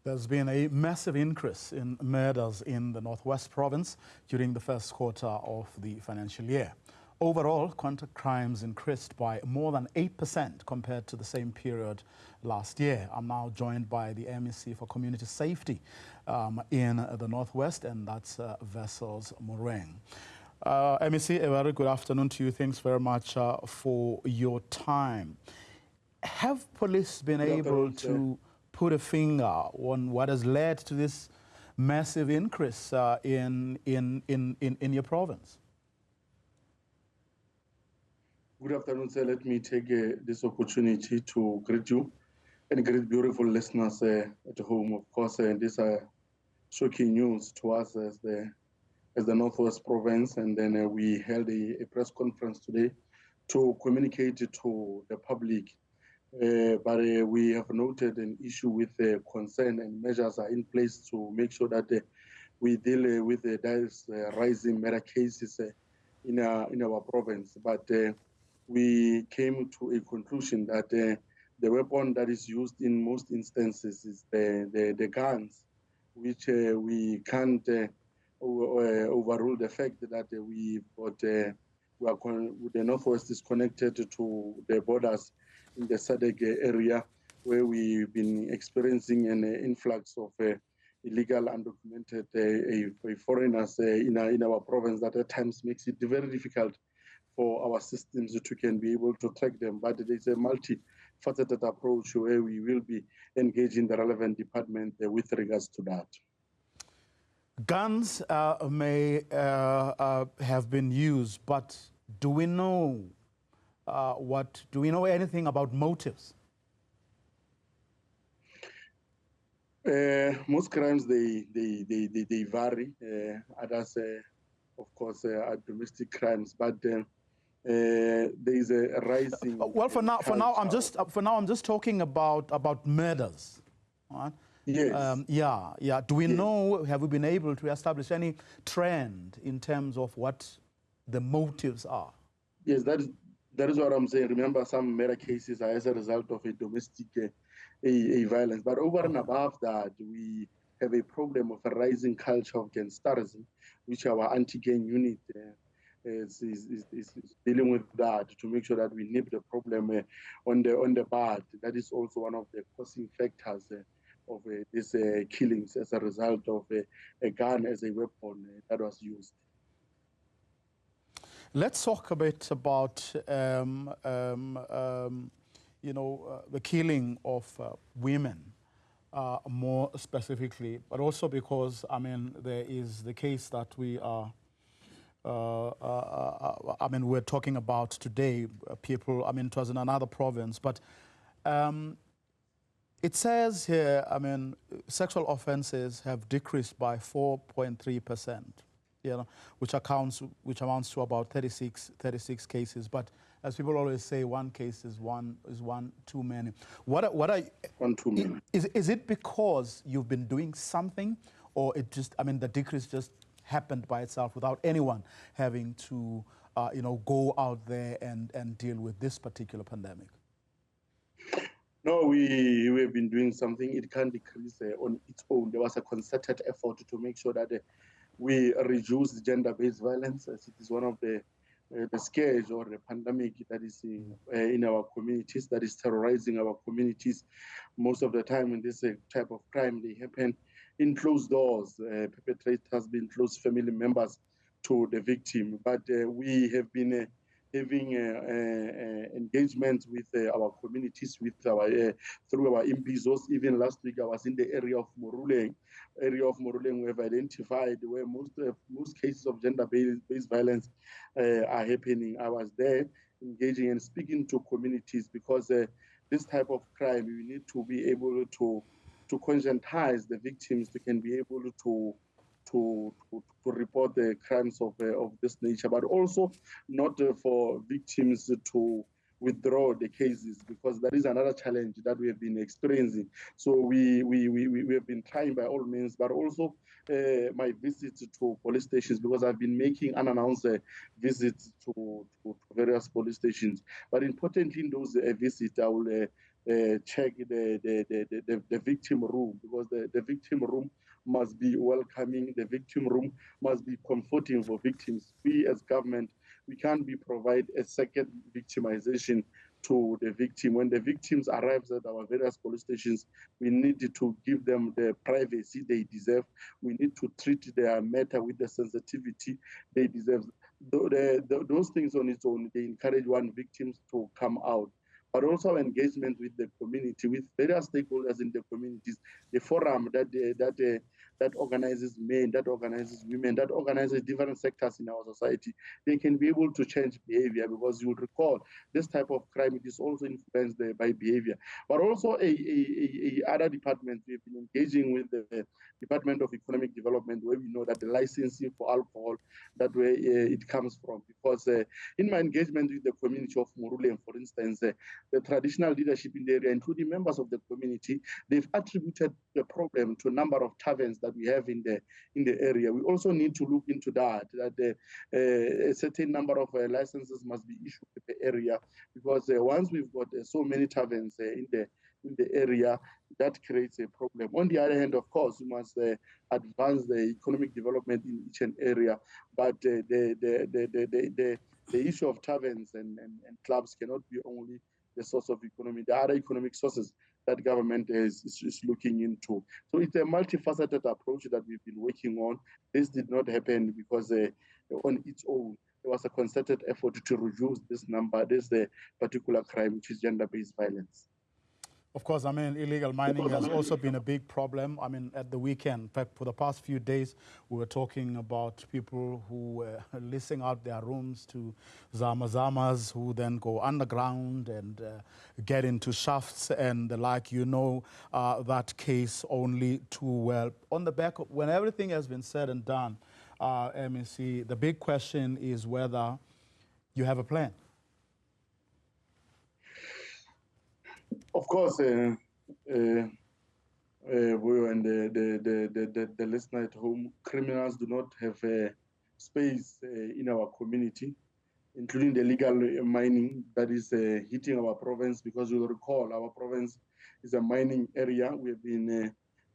There's been a massive increase in murders in the Northwest Province during the first quarter of the financial year. Overall, contact crimes increased by more than 8% compared to the same period last year. I'm now joined by the MEC for Community Safety in the Northwest, and that's Wessels Morweng. MEC, a very good afternoon to you. Thanks very much for your time. Have police been able to put a finger on what has led to this massive increase in your province? Good afternoon, sir. Let me take this opportunity to greet you and greet beautiful listeners at home. Of course, these are shocking news to us as the Northwest Province, and then we held a press conference today to communicate to the public. But we have noted an issue with concern, and measures are in place to make sure that we deal with the rising murder cases in our province. But we came to a conclusion that the weapon that is used in most instances is the guns, which we can't overrule the fact that the Northwest is connected to the borders in the SADC area, where we've been experiencing an influx of illegal, undocumented foreigners in our province that at times makes it very difficult for our systems to be able to track them. But there's a multifaceted approach where we will be engaging the relevant department with regards to that. Guns may have been used, but do we know anything about motives? Most crimes they vary. Others, of course, are domestic crimes, but there is a rising. Well, for now, I'm just talking about murders. Right? Yes. Yeah. Do we know? Have we been able to establish any trend in terms of what the motives are? Yes, that is what I'm saying. Remember, some murder cases are as a result of a domestic violence. But over and above that, we have a problem of a rising culture of gangsterism, which our anti-gang unit is dealing with that to make sure that we nip the problem on the bud. That is also one of the causing factors of these killings as a result of a gun as a weapon that was used. Let's talk a bit about the killing of women, more specifically, but also because there is the case that we are. We're talking about today. People. It was in another province, but it says here. Sexual offences have decreased by 4.3%. Which amounts to about 36 cases. But as people always say, one case is one too many. What are one too many? Is it because you've been doing something, or it just the decrease just happened by itself without anyone having to go out there and deal with this particular pandemic? No, we have been doing something. It can't decrease on its own. There was a concerted effort to make sure that we reduce gender-based violence, as it is one of the scourge or the pandemic that is in our communities, that is terrorizing our communities. Most of the time in this type of crime, they happen in closed doors. Perpetrators being close family members to the victim. But we have been having engagement with our communities, through our MPs. Even last week, I was in the area of Morweng. We have identified where most cases of gender-based violence are happening. I was there engaging and speaking to communities, because this type of crime, we need to be able to conscientize the victims. They can be able to report the crimes of this nature, but also not for victims to withdraw the cases, because that is another challenge that we have been experiencing. So we have been trying by all means, but also my visits to police stations, because I've been making unannounced visits to various police stations. But importantly, in those visits, I will check the victim room, because the victim room must be welcoming. The victim room must be comforting for victims. We as government, we can't provide a second victimization to the victim. When the victims arrive at our various police stations, we need to give them the privacy they deserve. We need to treat their matter with the sensitivity they deserve. Those things on its own, they encourage one victims to come out. But also engagement with the community, with various stakeholders in the communities, the forum that organizes men, that organizes women, that organizes different sectors in our society. They can be able to change behavior, because you will recall this type of crime, it is also influenced by behavior. But also other departments, we've been engaging with the Department of Economic Development, where we know that the licensing for alcohol, that way it comes from. Because in my engagement with the community of Morweng, for instance, the traditional leadership in the area, including members of the community, they've attributed the problem to a number of taverns that we have in the area. We also need to look into that a certain number of licenses must be issued in the area, because once we've got so many taverns in the area, that creates a problem. On the other hand, of course, we must advance the economic development in each and area, but the issue of taverns and clubs cannot be only the source of economy. There are other economic sources that government is looking into. So it's a multifaceted approach that we've been working on. This did not happen because on its own, there was a concerted effort to reduce this number, this particular crime, which is gender-based violence. Of course, I mean, illegal mining has also been a big problem. I mean, at the weekend, in fact, for the past few days, we were talking about people who were leasing out their rooms to Zama-Zamas, who then go underground and get into shafts and the like. You know that case only too well. On the back of, when everything has been said and done, MEC, the big question is whether you have a plan. Of course, we and the listener at home, criminals do not have space in our community, including the legal mining that is hitting our province, because you'll recall our province is a mining area.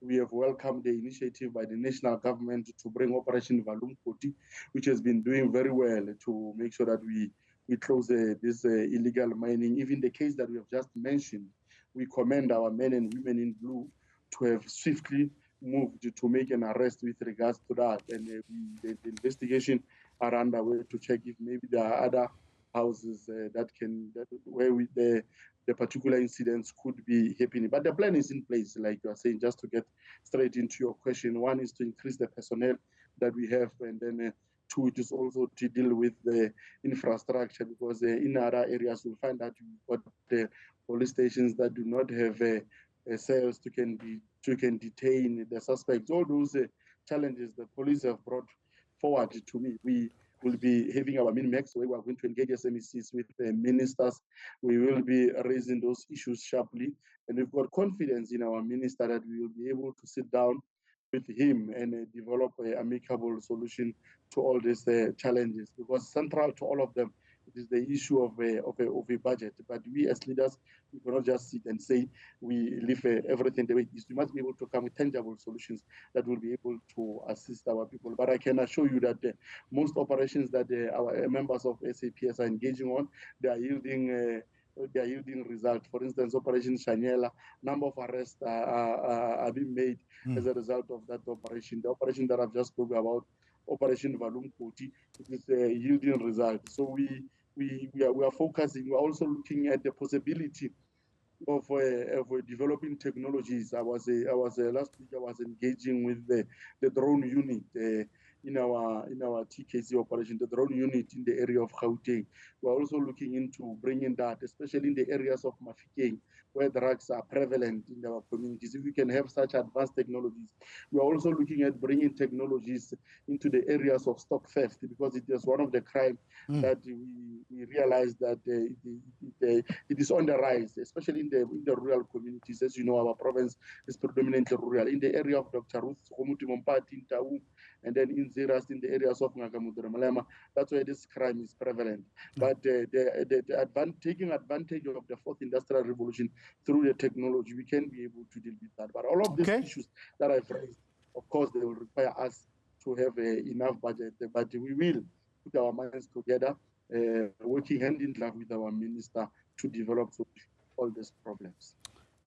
We have welcomed the initiative by the national government to bring Operation Valumkoti, which has been doing very well to make sure that we close this illegal mining. Even the case that we have just mentioned, we commend our men and women in blue to have swiftly moved to make an arrest with regards to that. And the investigation are underway to check if maybe there are other houses where the particular incidents could be happening. But the plan is in place, like you are saying, just to get straight into your question. One is to increase the personnel that we have, and then two, it is also to deal with the infrastructure, because in other areas you'll find that you've got the police stations that do not have cells to can detain the suspects. All those challenges the police have brought forward to me. We will be having our min-max where we are going to engage SMECs with ministers. We will be raising those issues sharply, and we've got confidence in our minister that we will be able to sit down with him and develop an amicable solution to all these challenges, because central to all of them, it is the issue of a budget. But we as leaders, we cannot just sit and say we leave everything the way it is. We must be able to come with tangible solutions that will be able to assist our people. But I can assure you that most operations that our members of SAPS are engaging on, they are yielding results. For instance, Operation Shanyela, number of arrests are being made as a result of that operation. The operation that I've just spoken about, Operation Valumkoti, it is yielding results. So we are focusing. We are also looking at the possibility of developing technologies. I was last week. I was engaging with the drone unit in our TKC operation, the drone unit in the area of Gauteng. We're also looking into bringing that, especially in the areas of Mafikeng, where drugs are prevalent in our communities. If we can have such advanced technologies, we're also looking at bringing technologies into the areas of stock theft, because it is one of the crimes that we realize that it is on the rise, especially in the rural communities. As you know, our province is predominantly rural. In the area of Dr. Ruth Khomuti-Mompati in Taung, and then in Zeras, in the areas of Ngakamudramalema, that's where this crime is prevalent. But taking advantage of the fourth industrial revolution, through the technology, we can be able to deal with that. But all of these issues that I've raised, of course, they will require us to have enough budget. But we will put our minds together, working hand in glove with our minister to develop all these problems.